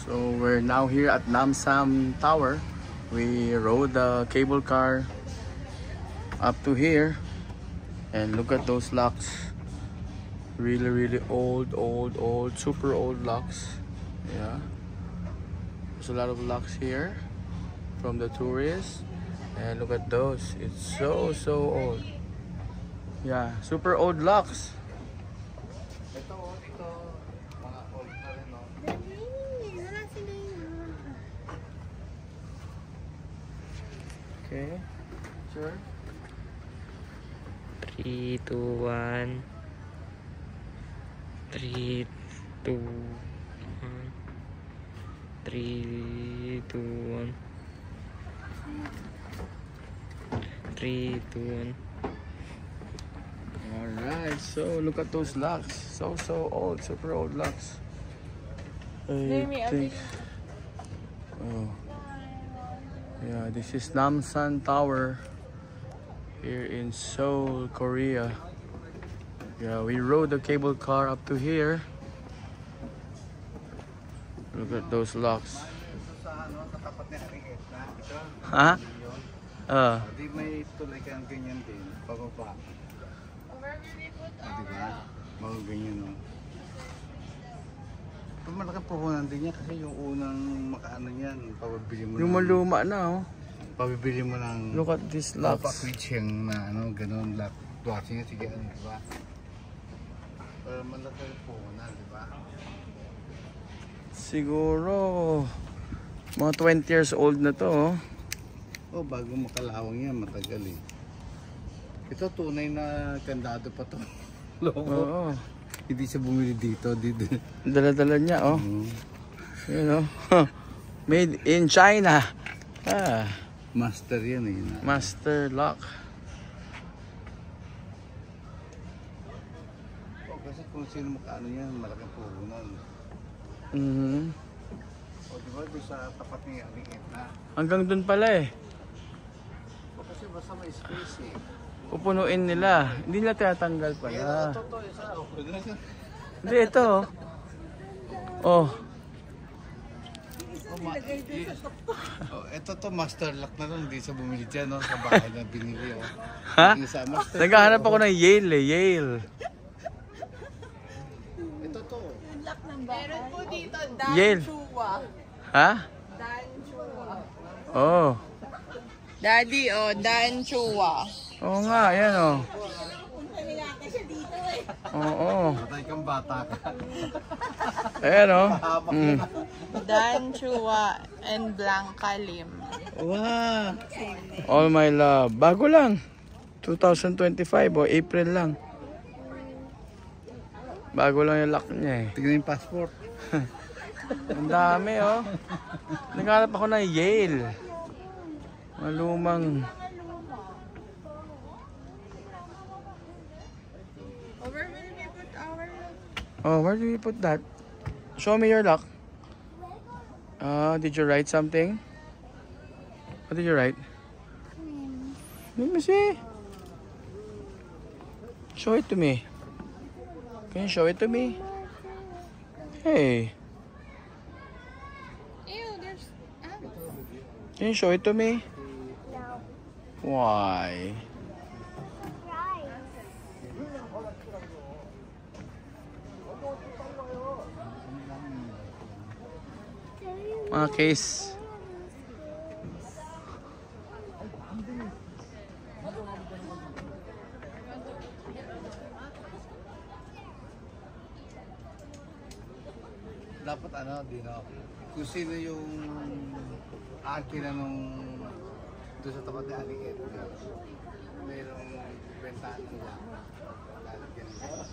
So we're now here at Namsan Tower. We rode the cable car up to here, and look at those locks. Really old, super old locks. Yeah, there's a lot of locks here from the tourists, and look at those. It's so old. Yeah, super old locks. Okay, sure. 3, 2, 1. 3, 2, 1. 3, 2, 1. 3, 2, 1. Alright, so look at those locks. So old, super old locks. I think. Oh. Yeah, this is Namsan Tower here in Seoul, Korea. Yeah, we rode the cable car up to here. Look at those locks. Huh? Di may tulay kang ganyan din, pababa. Diba? Mga ganyan, no? Pag malaking puhunan din niya kasi yung unang makaano niyan, pabibili mo Yung maluma na, oh. Pabibili mo ng Look at these locks. Pakwitsing na ano, ganun, lock. Watching niya, sige, ano, diba? Pero malaking puhunan, diba? Siguro mga 20 years old na to, oh. Oh, bago makalawang yan, matagal eh. Ito tunay na kandado pa to. Loko. Oo. Hindi siya bumili dito. Dala-dala niya, oh. You know. Made in China. Ah, Master yan eh. master lock. Oh, kasi kung sino makaano yan, malaking puhunan. O diba doon sa tapat ni Aliit na? Hanggang dun pala eh. O kasi basta may space eh. Pupunuin nila. Hindi nila tinatanggal pala. Ito, isa. Hindi, ito. Oh. Ito to, master lock na lang. Hindi sa bumili dyan, no? Sa bahay na binili. Oh. Ha? Naghahanap ako ng... ng Yale eh. Yale. Ito to. Meron po dito, Yale. Danchua. Ha? Danchua. Oh. Daddy, oh, Danchua. Oo nga, yan oh. Oo. Patay kang bata ka. Ayan oh. Danchua and Blanca Lim. Wow. All my love. Bago lang. 2025 o April lang. Bago lang yung lock niya eh. Tingnan yung passport. Ang dami oh. Naghanap ako ng Yale. Malumang. Where will we put our lock? Oh, where do we put that? Show me your lock. Did you write something? What did you write? Let me see. Show it to me. Can you show it to me? Hey. Ew, there's... Can you show it to me? No. Why? Mga case. Dapat ano, Dino, kung sino yung akin na nung doon sa tapat ni Aliit, mayroong bentahan nila. Lalagyan nila.